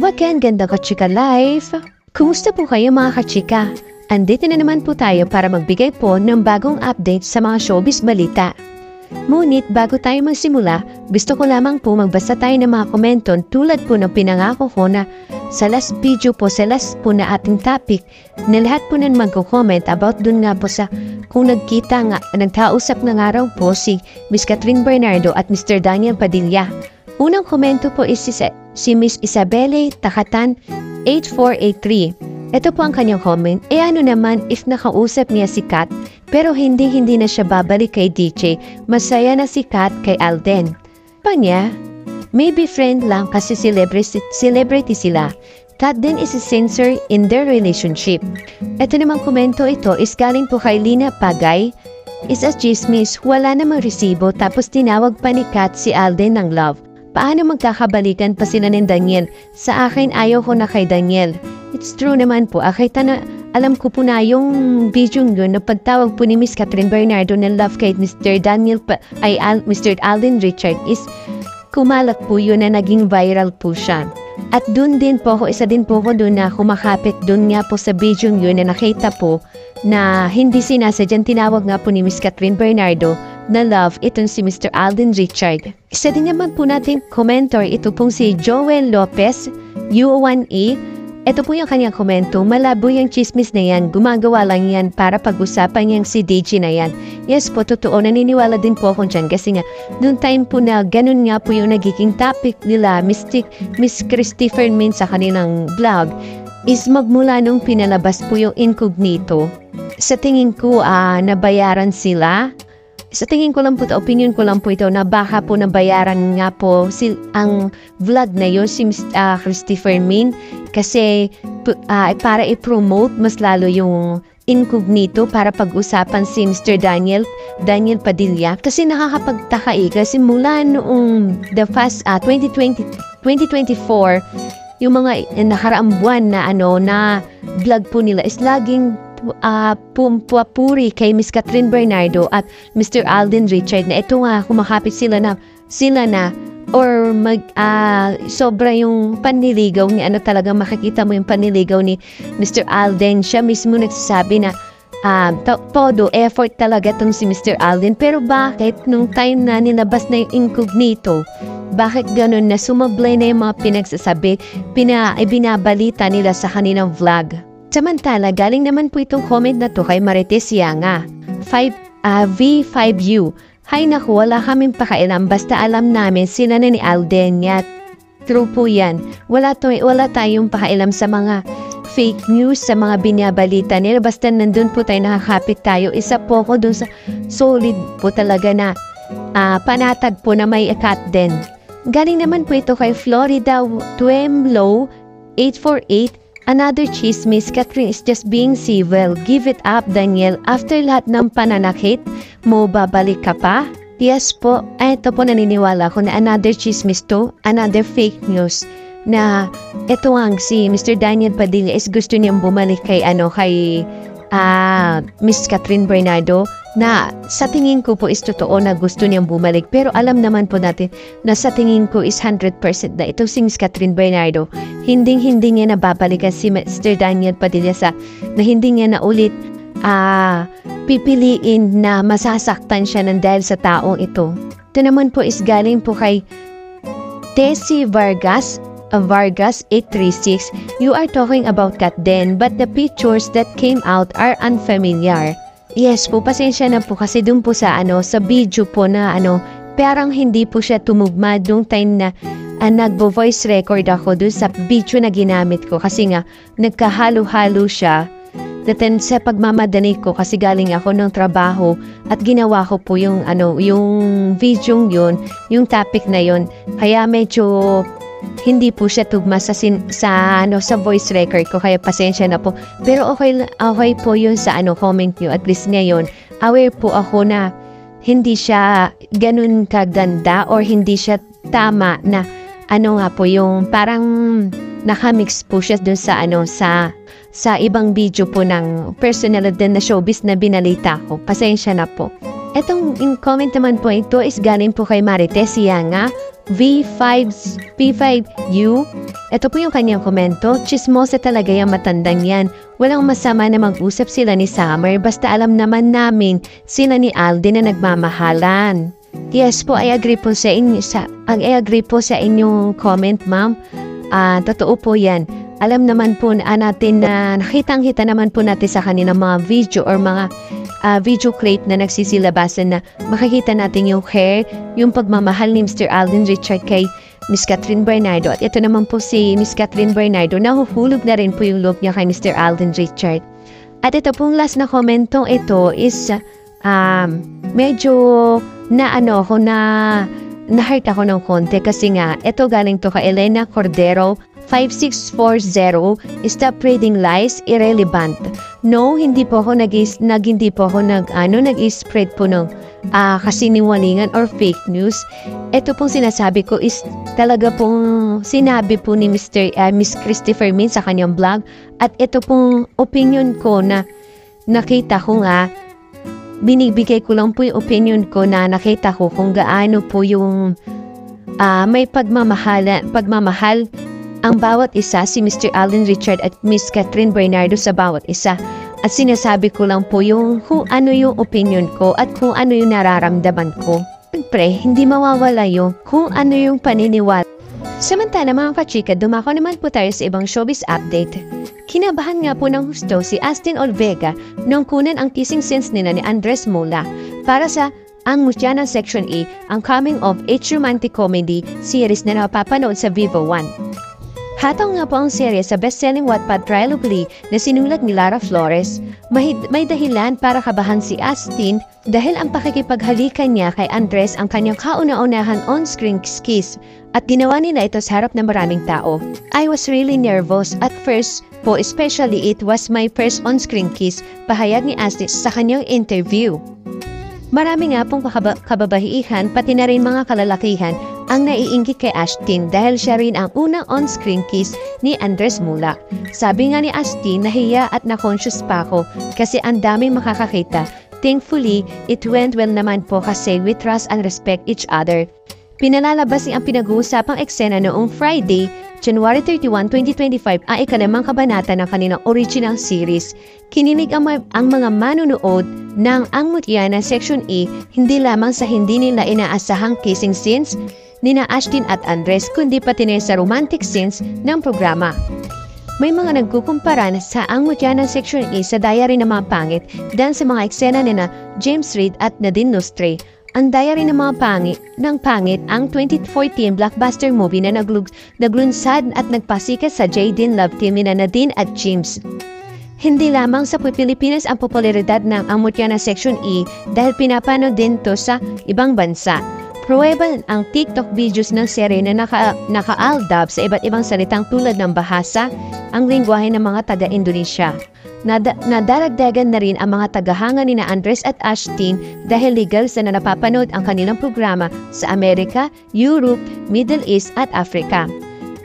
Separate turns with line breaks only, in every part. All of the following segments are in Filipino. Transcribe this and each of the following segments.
Ganda ka-chika life! Kumusta po kayo mga ka-chika? Andito na naman po tayo para magbigay po ng bagong update sa mga showbiz balita. Ngunit bago tayo magsimula, gusto ko lamang po magbasa tayo ng mga komento tulad po ng pinangako ko na sa last video po, sa last po na ating topic, na lahat po na magko-comment about dun nga po sa kung nagkausap na nga raw po si Miss Catherine Bernardo at Mr. Daniel Padilla. Unang komento po is si Miss Isabelle Takatan 8483. Ito po ang kanyang comment. Ano naman if nakausap niya si Kat pero hindi na siya babalik kay DJ, masaya na si Kat kay Alden. Panya, maybe friend lang kasi celebrity sila. Kat din is a censor in their relationship. Ito namang komento ito is galing po kay Lina Pagay. Is a chismis, wala namang resibo tapos tinawag pa ni Kat si Alden ng love. Paano magkakabalikan pa sila ni Daniel? Sa akin ayaw ko na kay Daniel. It's true naman po. Alam ko po na yung video yun na pagtawag po ni Miss Catherine Bernardo ng love kay Mr. Mr. Alden Richard is kumalat po yun na naging viral po siya. At dun din po ako, isa din po ako dun na kumakapit dun nga po sa video yun na nakita po na hindi sinasadyan tinawag nga po ni Miss Catherine Bernardo na love itong si Mr. Alden Richard. Isa din naman po natin commenter, ito pong si Joel Lopez, U1A. Ito po yung kanyang komento, malabo yung chismis na yan, gumagawa lang yan para pag-usapan yung si DJ na yan. Yes po, totoo, naniniwala din po ako dyan kasi nga, noong time po na ganun nga po yung nagiging topic nila, Miss Christopher Min sa kanilang vlog, is magmula nung pinalabas po yung incognito. Sa tingin ko, nabayaran sila. Sa tingin ko lang po, opinion ko lang po ito, na baka po nabayaran nga po ang vlog na yun, si Christopher Min, kasi para i-promote mas lalo yung incognito para pag-usapan si Mr. Daniel Padilla. Kasi nakakapagtaka kasi mula noong 2024, yung mga nakaraang buwan na vlog po nila is laging pumpapuri kay Miss Catherine Bernardo at Mr. Alden Richard na ito nga kumakapit sila na or sobra yung panliligaw ni talaga makikita mo yung panliligaw ni Mr. Alden. Siya mismo nagsasabi na todo effort talaga tong si Mr. Alden, pero bakit nung time na nilabas na yung incognito, bakit ganun na sumablay na yung mga pinagsasabi, binabalita nila sa kanilang vlog? Samantala, galing naman po itong comment na to kay Marites Yanga, V5U. Hay naku, wala kaming pakailam, basta alam namin sila na ni Alden yan. True po yan. Wala tayong pakailam sa mga fake news, sa mga binabalita nila. Basta nandun po tayo, nakakapit tayo. Isa po ko dun sa solid po talaga na panatag po na may akat din. Galing naman po ito kay Florida Tuemlo 848. Another chismis, Catherine is just being civil. Give it up, Daniel. After lahat ng pananakit mo, babalik ka pa? Yes po. Ito po naniniwala ko na another chismis to, another fake news. Na ito ang si Mr. Daniel Padilla is gusto niyang bumalik kay Miss Catherine Bernardo, na sa tingin ko po is totoo na gusto niyang bumalik. Pero alam naman po natin na sa tingin ko is 100% na ito si Miss Catherine Bernardo. Hindi niya nababalikan si Mr. Daniel Padilla na hindi niya na ulit pipiliin na masasaktan siya dahil sa taong ito. Ito naman po is galing po kay Tessie Vargas 836. You are talking about Kat Den, but the pictures that came out are unfamiliar. Yes po, pasensya na po kasi dun po sa video po na parang hindi po siya tumugma nung time na nagbo-voice record ako dun sa video na ginamit ko kasi nga nagkahalo-halo siya. Daten sa pagmamadali ko kasi galing ako ng trabaho at ginawa ko po yung video yun, yung topic na yun. Kaya medyo hindi po siya tugma sa voice record ko, kaya pasensya na po. Pero okay po yun sa comment nyo. At least ngayon, aware po ako na hindi siya ganun kaganda or hindi siya tama na nga po yung parang nakamix po siya dun sa ibang video po ng personal din na showbiz na binalita ko. Pasensya na po. Etong comment naman po ito is galing po kay Marites Yanga, P5U. Ito po yung kanyang komento. Chismosa talaga yung matandang yan. Walang masama na mag-usap sila ni Summer basta alam naman namin sila ni Alden na nagmamahalan. Yes po, I agree po sa inyong comment, ma'am. Totoo po yan. Alam naman po natin na nakitang-kita naman po natin sa kanilang mga video or mga video clip na nagsisilabasan na makikita natin yung hair, yung pagmamahal ni Mr. Alden Richard kay Miss Catherine Bernardo. At ito naman po si Miss Catherine Bernardo, nahuhulog na rin po yung loob niya kay Mr. Alden Richard. At ito pong last na komentong ito is medyo na-hurt ako ng konti kasi nga ito galing to kay Elena Cordero 5640. Stop reading lies, irrelevant. No, hindi po ako nag-spread po ng kasiniwalingan or fake news. Ito pong sinasabi ko is talaga pong sinabi po ni Miss Christopher Min sa kanyang vlog, at ito pong opinion ko na nakita ko nga, binibigay ko lang po yung opinion ko na nakita ko kung gaano po yung may pagmamahal ang bawat isa, si Mr. Alden Richard at Miss Catherine Bernardo sa bawat isa. At sinasabi ko lang po yung kung ano yung opinion ko at kung ano yung nararamdaman ko. Siyempre, hindi mawawala yung kung ano yung paniniwala. Samantala mga kachika, dumako naman po tayo sa ibang showbiz update. Kinabahan nga po ng husto si Astin Olvega nung kunan ang kissing scenes nila ni Andres Mola para sa Ang Mutya ng Section E, ang coming-of-age romantic comedy series na napapanood sa Vivo One. Hataw nga po ang serye sa best-selling Wattpad Trial of Lee na sinulat ni Lara Flores. May dahilan para kabahan si Astin dahil ang pakikipaghalikan niya kay Andres ang kanyang kauna-unahan on-screen kiss at ginawa nila ito sa harap ng maraming tao. I was really nervous at first po, especially it was my first on-screen kiss, pahayag ni Astin sa kanyang interview. Marami nga pong kababahihan pati na rin mga kalalakihan ang naiinggit kay Astin dahil siya rin ang unang on-screen kiss ni Andres Mola. Sabi nga ni Astin, nahiya at na-conscious pa ako kasi ang daming makakakita. Thankfully, it went well naman po kasi we trust and respect each other. Pinalalabas ang pinag-uusapang eksena noong Friday, January 31, 2025 ang ikalimang kabanata ng kanilang original series. Kinilig ang mga manunood ng Ang Mutya na Section E hindi lamang sa hindi nila inaasahang kissing scenes nina Astin at Andres kundi pati na sa romantic scenes ng programa. May mga nagkukumpara sa Ang Mutya ng Section E sa Diary ng Mga Pangit dahil sa mga eksena nina James Reid at Nadine Lustre. Ang Diary ng Mga Pangit ang 2014 blockbuster movie na naglunsad at nagpasikat sa Jaden Love team ni Nadine at James. Hindi lamang sa Pilipinas ang popularidad ng Ang Mutya ng Section E dahil pinapanood din to sa ibang bansa. Pruweba ang TikTok videos ng serye na naka-aldab sa iba't ibang salitang tulad ng bahasa, ang lingwahe ng mga taga-Indonesia. Nadaragdagan na rin ang mga tagahanga ni na Andres at Astin dahil legal sa na napapanood ang kanilang programa sa Amerika, Europe, Middle East at Africa.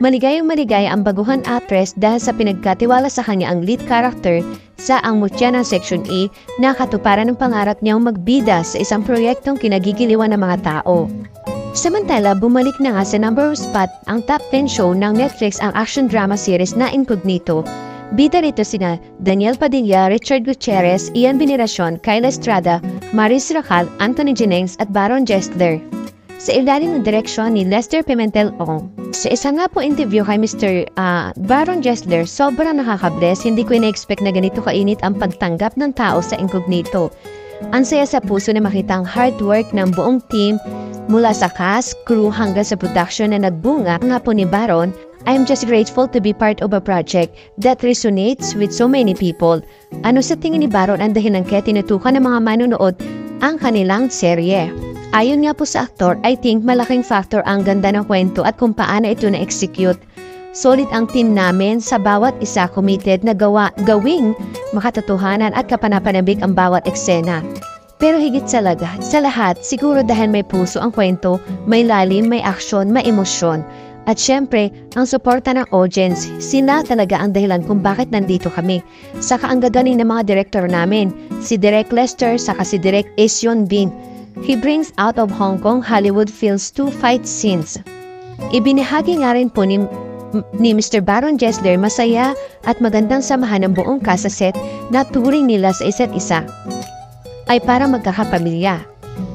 Maligayang-maligaya ang baguhan actress dahil sa pinagkatiwala sa kanya ang lead character sa Ang Mutya ng Section E na katuparan ng pangarap niyang magbida sa isang proyektong kinagigiliwan ng mga tao. Samantala, bumalik na nga sa number spot ang top 10 show ng Netflix ang action drama series na Incognito. Bida rito sina Daniel Padilla, Richard Gutierrez, Ian Veneracion, Kyle Estrada, Maris Racal, Anthony Jennings at Baron Gessler. Sa ilalim ng direksyon ni Lester Pimentel-Ong. Sa isang nga po interview kay Mr. Baron Gessler, sobrang nakakabless, hindi ko ina-expect na ganito kainit ang pagtanggap ng tao sa Incognito. Ang saya sa puso na makita ang hard work ng buong team mula sa cast, crew hanggang sa production na nagbunga nga po ni Baron. I am just grateful to be part of a project that resonates with so many people. Ano sa tingin ni Baron ang dahilan kaya tinutukan ng mga manonood ang kanilang serye? Ayon nga po sa aktor, I think malaking factor ang ganda ng kwento at kung paano ito na-execute. Solid ang team namin sa bawat isa, committed na gawing makatotohanan at kapanapanabik ang bawat eksena. Pero higit sa lahat, siguro dahil may puso ang kwento, may lalim, may aksyon, may emosyon. At syempre, ang suporta ng audience, sila talaga ang dahilan kung bakit nandito kami. Saka ang gagaling ng mga director namin, si Direk Lester saka si Direk Esyon Bin. He brings out of Hong Kong Hollywood feels to fight scenes. Ibinahagi nga rin po ni Mr. Baron Jesler masaya at magandang samahan ng buong cast sa set na turing nila sa isa't isa ay para magkakapamilya.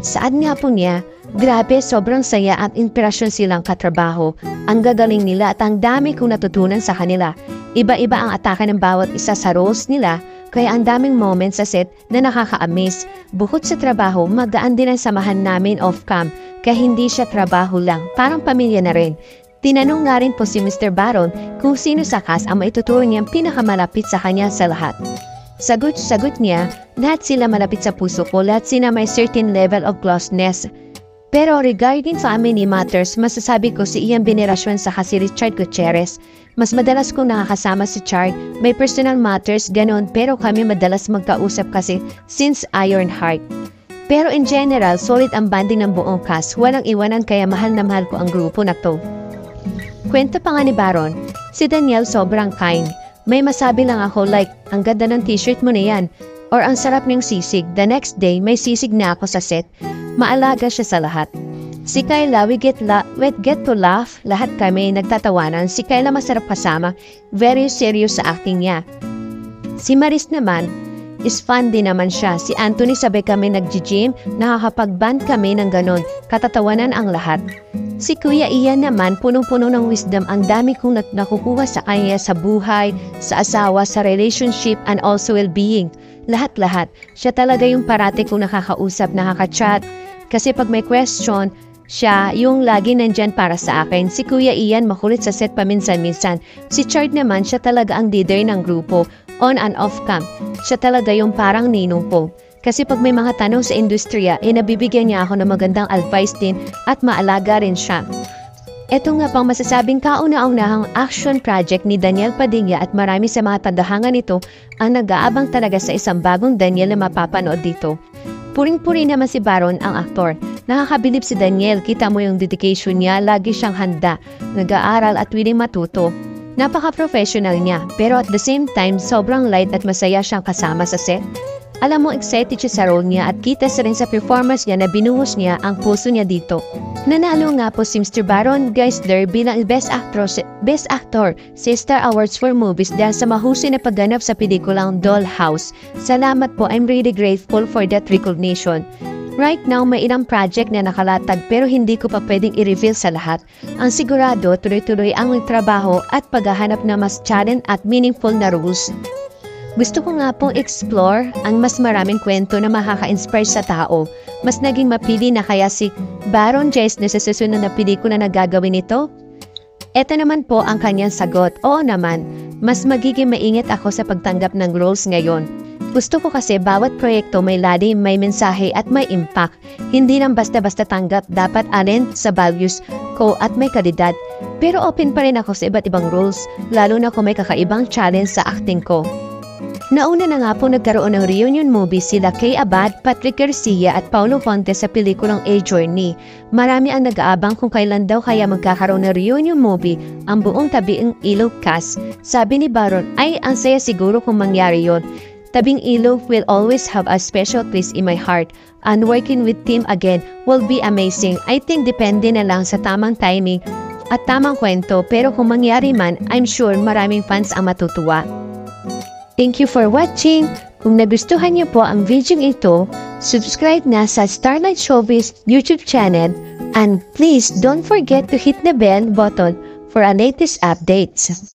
Saan nga po niya, grabe sobrang saya at inspirasyon silang katrabaho. Ang gagaling nila at ang dami kong natutunan sa kanila. Iba-iba ang atake ng bawat isa sa roles nila, kaya ang daming moments sa set na nakaka-amaze. Bukod sa trabaho, magaan din ang samahan namin off-cam, kaya hindi siya trabaho lang, parang pamilya na rin. Tinanong nga rin po si Mr. Baron kung sino sa cast ang maituturo niyang pinakamalapit sa kanya sa lahat. Sagot niya, lahat sila malapit sa puso ko, lahat sila may certain level of closeness. Pero regarding family matters, masasabi ko si Ian Veneracion sa si Richard Gutierrez. Mas madalas kong nakakasama si Chard, may personal matters ganon, pero kami madalas magkausap kasi since Ironheart. Pero in general, solid ang banding ng buong cast, walang iwanan kaya mahal na mahal ko ang grupo na to. Kwento pa nga ni Baron, si Daniel sobrang kind. May masabi lang ako like, ang ganda ng t-shirt mo na yan. Or ang sarap ng sisig, the next day may sisig na ako sa set. Maalaga siya sa lahat. Si Kyla, we get to laugh, lahat kami nagtatawanan. Si Kyla masarap kasama, very serious sa acting niya. Si Maris naman, is fun din naman siya. Si Anthony sabay kami nag-gym, nakakapag-band kami ng ganon, katatawanan ang lahat. Si Kuya Ian naman, punong-puno ng wisdom, ang dami kong nakukuha sa kanya sa buhay, sa asawa, sa relationship, and also well-being. Lahat-lahat. Siya talaga yung parati kong nakakausap, nakaka-chat. Kasi pag may question, siya yung lagi nandyan para sa akin. Si Kuya Ian makulit sa set paminsan-minsan. Si Chard naman, siya talaga ang leader ng grupo, on and off cam. Siya talaga yung parang ninong ko. Kasi pag may mga tanong sa industriya, nabibigyan niya ako ng magandang advice din at maalaga rin siya. Ito nga pang masasabing kauna-unahang action project ni Daniel Padilla at marami sa mga tadahangan nito ang nag-aabang talaga sa isang bagong Daniel na mapapanood dito. Puring-puri naman si Baron ang aktor. Nakakabilib si Daniel, kita mo yung dedication niya, lagi siyang handa, nag-aaral at willing matuto. Napaka-professional niya, pero at the same time, sobrang light at masaya siyang kasama sa set. Alam mo, excited siya sa role niya at kita sa rin sa performance niya na binuhos niya ang puso niya dito. Nanalo nga po si Mr. Baron Geisler bilang Best Actor sa Star Awards for Movies dahil sa mahusay na pagganap sa pelikulang Dollhouse. Salamat po, I'm really grateful for that recognition. Right now, may ilang project na nakalatag pero hindi ko pa pwedeng i-reveal sa lahat. Ang sigurado, tuloy-tuloy ang trabaho at paghahanap na mas challenge at meaningful na roles. Gusto ko nga pong explore ang mas maraming kwento na makaka-inspire sa tao. Mas naging mapili na kaya si Baron Jesler sa susunod na pelikula na gagawin ito? Ito naman po ang kanyang sagot. Oo naman, mas magiging maingat ako sa pagtanggap ng roles ngayon. Gusto ko kasi bawat proyekto may lalim, may mensahe at may impact. Hindi lang basta-basta tanggap, dapat alin sa values ko at may kalidad. Pero open pa rin ako sa iba't ibang roles, lalo na kung may kakaibang challenge sa acting ko. Nauna na nga po nagkaroon ng reunion movie sila Kay Abad, Patrick Garcia at Paulo Ponte sa pelikulang A Journey. Marami ang nag-aabang kung kailan daw kaya magkakaroon ng reunion movie ang buong Tabing Ilog cast. Sabi ni Baron, ay ang saya siguro kung mangyari yon. Tabing Ilog will always have a special place in my heart and working with team again will be amazing. I think depende na lang sa tamang timing at tamang kwento pero kung mangyari man, I'm sure maraming fans ang matutuwa. Thank you for watching. Kung nagustuhan niyo po ang video ito, subscribe na sa Starlight Showbiz YouTube channel and please don't forget to hit the bell button for our latest updates.